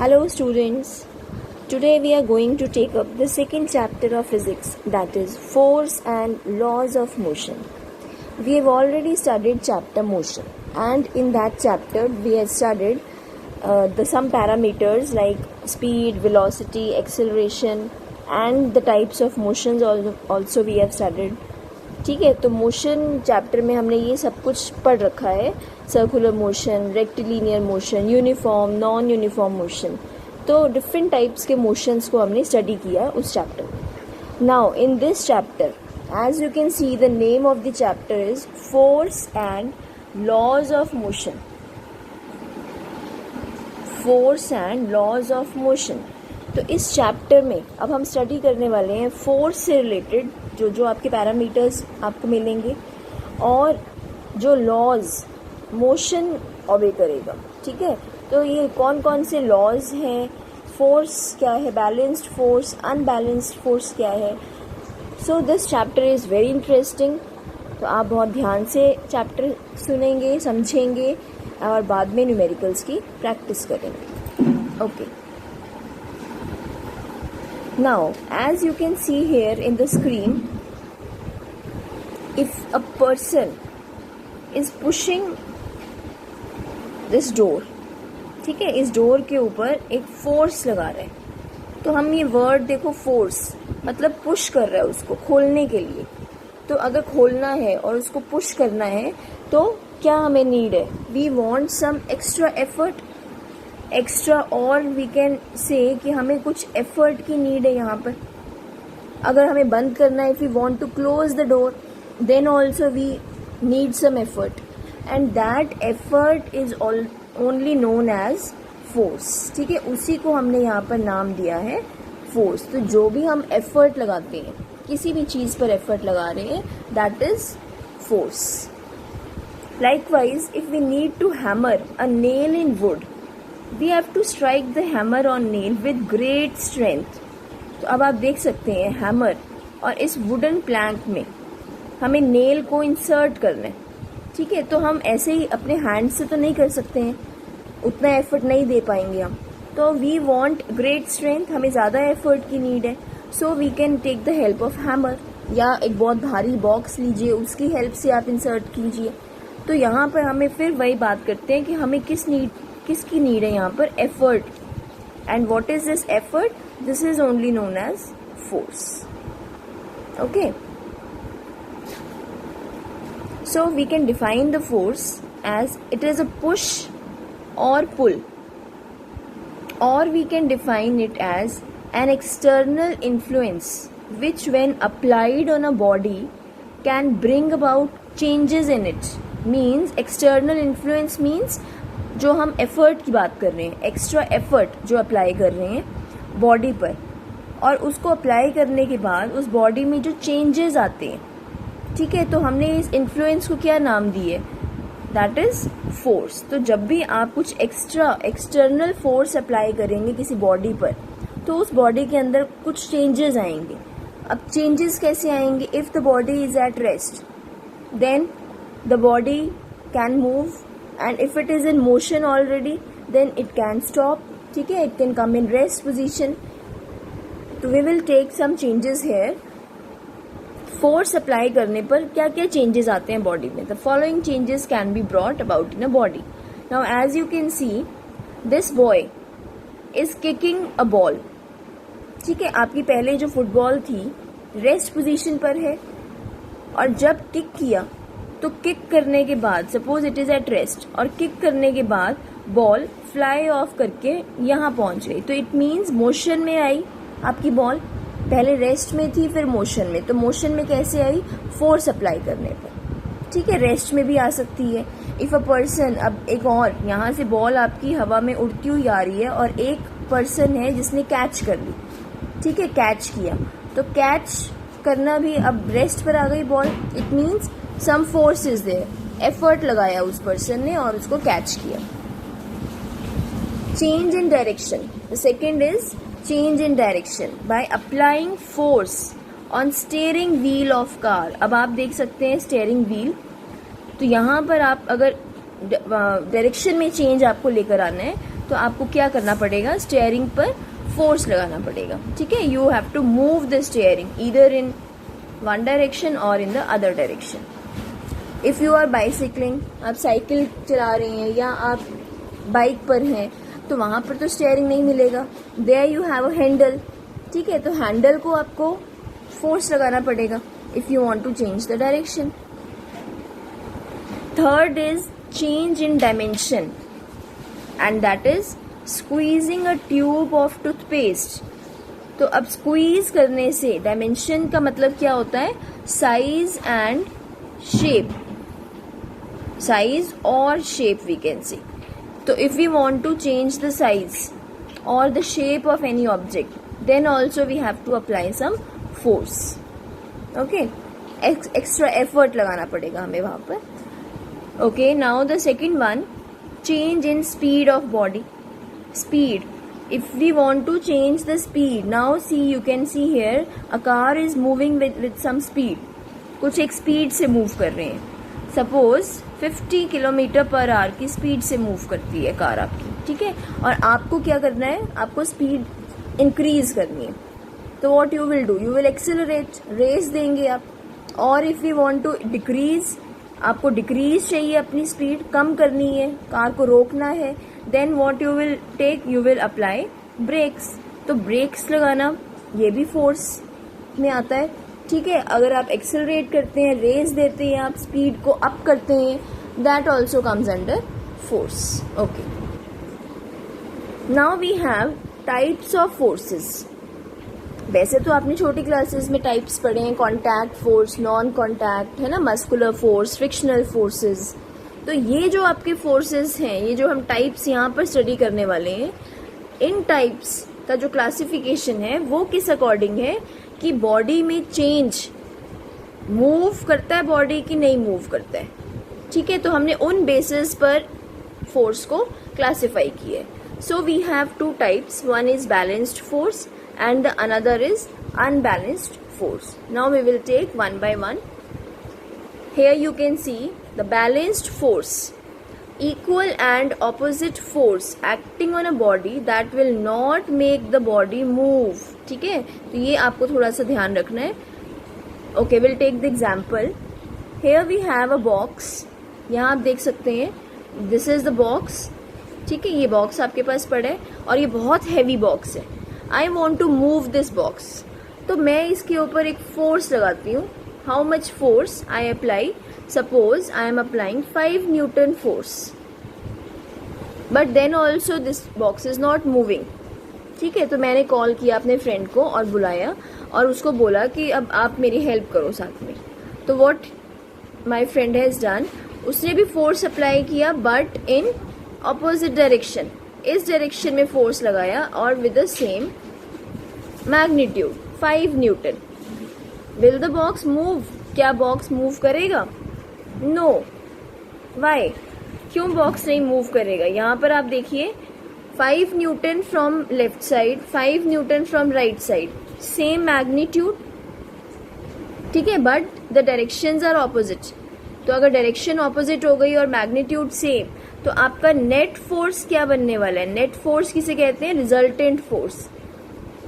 Hello students, today we are going to take up the second chapter of physics, that is force and laws of motion. We have already studied chapter motion, and in that chapter we have studied some parameters like speed, velocity, acceleration and the types of motions also we have studied. ठीक है, तो motion chapter में हमने ये सब कुछ पढ़ रखा है, circular motion, rectilinear motion, uniform, non uniform motion. तो डिफरेंट टाइप्स के मोशंस को हमने स्टडी किया उस चैप्टर में. Now in this chapter, as you can see, the name of the chapter is force and laws of motion. Force and laws of motion. तो इस chapter में अब हम स्टडी करने वाले हैं फोर्स से रिलेटेड जो आपके पैरामीटर्स आपको मिलेंगे और जो लॉज मोशन ओबे करेगा. ठीक है, तो ये कौन कौन से लॉज हैं, फोर्स क्या है, बैलेंस्ड फोर्स, अनबैलेंस्ड फोर्स क्या है. So this chapter is very interesting. तो आप बहुत ध्यान से चैप्टर सुनेंगे, समझेंगे और बाद में न्यूमेरिकल्स की प्रैक्टिस करेंगे. Okay, now as you can see here in the screen, if a person is pushing this door, ठीक है, इस डोर के ऊपर एक फोर्स लगा रहे हैं. तो हम ये वर्ड देखो, फोर्स मतलब पुश कर रहा है उसको खोलने के लिए. तो अगर खोलना है और उसको पुश करना है तो क्या हमें नीड है? We want some extra effort, extra, और वी कैन से कि हमें कुछ एफर्ट की नीड है यहाँ पर. अगर हमें बंद करना है, if we want to close the door, then also we need some effort, and that effort is only known as force. ठीक है, उसी को हमने यहाँ पर नाम दिया है फोर्स. तो जो भी हम एफर्ट लगाते हैं, किसी भी चीज़ पर एफर्ट लगा रहे हैं, that is force. Likewise, if we need to hammer a nail in wood, we have to strike the hammer on nail with great strength. तो अब आप देख सकते हैं हैमर और इस वुडन प्लैंक में हमें नेल को इंसर्ट करना है. ठीक है, तो हम ऐसे ही अपने हैंड से तो नहीं कर सकते हैं, उतना एफर्ट नहीं दे पाएंगे हम. तो वी वांट ग्रेट स्ट्रेंथ, हमें ज़्यादा एफर्ट की नीड है. So we can take the help of hammer, या एक बहुत भारी बॉक्स लीजिए, उसकी हेल्प से आप इंसर्ट कीजिए. तो यहाँ पर हमें फिर वही बात करते हैं कि हमें किसकी नीड है यहाँ पर? Effort. And what is this effort? This is only known as force. Okay, so we can define the force as it is a push or pull, और we can define it as an external influence which when applied on a body can bring about changes in it. Means external influence means जो हम effort की बात कर रहे हैं, extra effort जो apply कर रहे हैं बॉडी पर, और उसको अप्लाई करने के बाद उस बॉडी में जो चेंजेस आते हैं. ठीक है, तो हमने इस इन्फ्लुएंस को क्या नाम दी है? That is force. तो जब भी आप कुछ एक्सटर्नल फोर्स अप्लाई करेंगे किसी बॉडी पर, तो उस बॉडी के अंदर कुछ चेंजेस आएंगे. अब चेंजेस कैसे आएंगे? If the body is at rest, then the body can move, and if it is in motion already, then it can stop. ठीक है, it can come in rest position. तो we will take some changes here. Force apply करने पर क्या क्या changes आते हैं body में? The following changes can be brought about in a body. Now as you can see, this boy is kicking a ball. ठीक है, आपकी पहले जो फुटबॉल थी रेस्ट पोजीशन पर है, और जब किक किया तो किक करने के बाद, suppose it is at rest, और किक करने के बाद बॉल फ्लाई ऑफ करके यहाँ पहुंच गई. तो इट मीन्स मोशन में आई आपकी बॉल. पहले रेस्ट में थी, फिर मोशन में. तो मोशन में कैसे आई? फोर्स अप्लाई करने पर. ठीक है, रेस्ट में भी आ सकती है. इफ अ पर्सन, अब एक और, यहाँ से बॉल आपकी हवा में उड़ती हुई आ रही है और एक पर्सन है जिसने कैच कर ली. ठीक है, कैच किया, तो कैच करना भी, अब रेस्ट पर आ गई ball, it means some force is there, effort लगाया उस पर्सन ने और उसको कैच किया. Change in direction. The second is change in direction by applying force on steering wheel of car. अब आप देख सकते हैं स्टीयरिंग व्हील, तो यहाँ पर आप अगर डायरेक्शन में चेंज आपको लेकर आना है तो आपको क्या करना पड़ेगा, स्टीयरिंग पर फोर्स लगाना पड़ेगा, ठीक है। You have to move the steering either in one direction और in the other direction. If you are bicycling, आप साइकिल चला रहे हैं या आप बाइक पर हैं, तो वहाँ पर तो स्टीयरिंग नहीं मिलेगा, there you have a handle, ठीक है। तो हैंडल को आपको फोर्स लगाना पड़ेगा if you want to change the direction. Third is change in dimension and that is squeezing a tube of toothpaste. तो अब स्क्वीज करने से, डायमेंशन का मतलब क्या होता है, साइज एंड शेप, साइज और शेप वी कैन सी। तो if we want to change the size और the shape of any object, then also we have to apply some force, okay. Extra effort लगाना पड़ेगा हमें वहां पर। Okay, now the second one, change in speed of body. Speed, if we want to change the speed, now see, you can see here a car is moving with some speed, कुछ एक speed से move कर रहे हैं। Suppose 50 kilometre per hour की speed से move करती है कार आपकी, ठीक है। और आपको क्या करना है, आपको स्पीड इंक्रीज करनी है। तो what you will do, you will accelerate, race देंगे आप। और if you want to decrease, आपको डिक्रीज चाहिए, अपनी स्पीड कम करनी है, कार को रोकना है, then what you will take, you will apply brakes. तो ब्रेक्स लगाना ये भी फोर्स में आता है, ठीक है। अगर आप एक्सेलरेट करते हैं, रेस देते हैं, आप स्पीड को अप करते हैं, that also comes under force, okay. Now we have types of forces. वैसे तो आपने छोटी क्लासेस में टाइप्स पढ़े हैं, कॉन्टैक्ट फोर्स, नॉन कॉन्टैक्ट, है ना, मस्कुलर फोर्स, फ्रिक्शनल फोर्सेस। तो ये जो आपके फोर्सेस हैं, ये जो हम टाइप्स यहाँ पर स्टडी करने वाले हैं, इन टाइप्स का जो क्लासिफिकेशन है वो किस अकॉर्डिंग है कि बॉडी में चेंज, मूव करता है बॉडी की नहीं मूव करता है, ठीक है। तो हमने उन बेसिस पर फोर्स को क्लासिफाई किया है। So we have two types, one is balanced force and the another is unbalanced force. Now we will take one by one. Here you can see the balanced force, equal and opposite force acting on a body that will not make the body move, ठीक है। तो ये आपको थोड़ा सा ध्यान रखना है। Okay, we'll take the example. Here we have a box. यहाँ आप देख सकते हैं, this is the box, ठीक है। ये बॉक्स आपके पास पड़ा है और ये बहुत हैवी बॉक्स है। I want to move this box. तो मैं इसके ऊपर एक फोर्स लगाती हूँ। How much force I apply? Suppose I am applying 5 Newton force. But then also this box is not moving. ठीक है, तो मैंने कॉल किया अपने फ्रेंड को और बुलाया और उसको बोला कि अब आप मेरी हेल्प करो साथ में। तो what my friend has done, उसने भी फोर्स अप्लाई किया बट इन ऑपोजिट डायरेक्शन, इस डायरेक्शन में फोर्स लगाया और with the same magnitude 5 newton. Will the box move, क्या बॉक्स मूव करेगा? नो। वाई? क्यों बॉक्स नहीं मूव करेगा? यहाँ पर आप देखिए 5 newton from left side, 5 newton from right side, same magnitude, ठीक है, but the directions are opposite. तो अगर डायरेक्शन ऑपोजिट हो गई और मैग्नीट्यूड सेम, तो आपका नेट फोर्स क्या बनने वाला है? नेट फोर्स किसे कहते हैं? रिजल्टेंट फोर्स,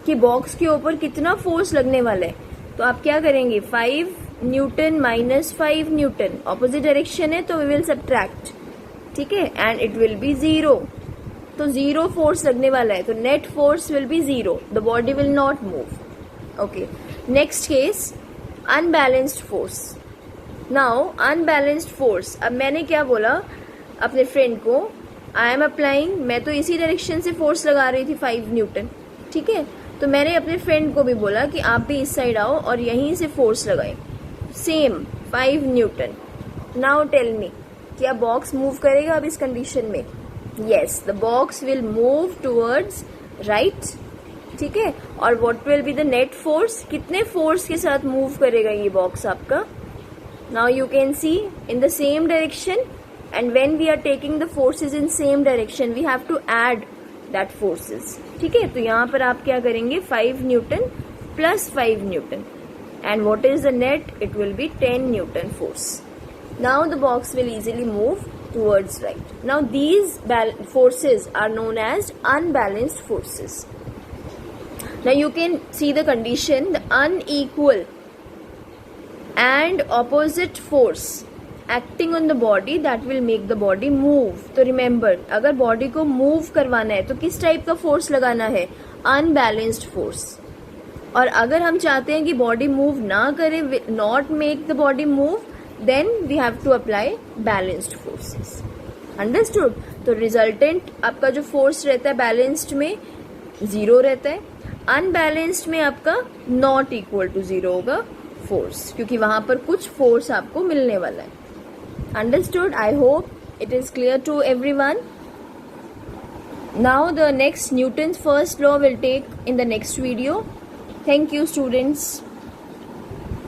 कि बॉक्स के ऊपर कितना फोर्स लगने वाला है। तो आप क्या करेंगे? 5 Newton minus 5 Newton, opposite direction है तो वी विल सब्ट्रैक्ट, ठीक है, एंड इट विल बी 0। तो 0 फोर्स लगने वाला है, तो net force will be 0, the body will not move. Okay, next case, unbalanced force. Now unbalanced force, अब मैंने क्या बोला अपने फ्रेंड को, आई एम अप्लाइंग, मैं तो इसी डायरेक्शन से फोर्स लगा रही थी 5 न्यूटन, ठीक है। तो मैंने अपने फ्रेंड को भी बोला कि आप भी इस साइड आओ और यहीं से फोर्स लगाएं, same 5 newton. Now tell me, क्या बॉक्स मूव करेगा अब इस कंडीशन में? Yes, the box will move towards right, ठीक है। और what will be the net force, कितने फोर्स के साथ मूव करेगा ये बॉक्स आपका? Now you can see in the same direction, and when we are taking the forces in same direction we have to add that forces, ठीक है। तो यहाँ पर आप क्या करेंगे? 5 Newton plus 5 Newton, and what is the net? It will be 10 Newton force. Now the box will easily move towards right. Now these forces are known as unbalanced forces. Now you can see the condition, the unequal and opposite force acting on the body that will make the body move. तो remember, अगर body को move करवाना है तो किस type का force लगाना है? Unbalanced force. और अगर हम चाहते हैं कि body move ना करे, not make the body move, then we have to apply balanced forces. Understood? तो resultant आपका जो force रहता है balanced में 0 रहता है, unbalanced में आपका not equal to 0 होगा force, क्योंकि वहां पर कुछ force आपको मिलने वाला है. Understood? I hope it is clear to everyone. Now the next Newton's first law will take in the next video. Thank you, students.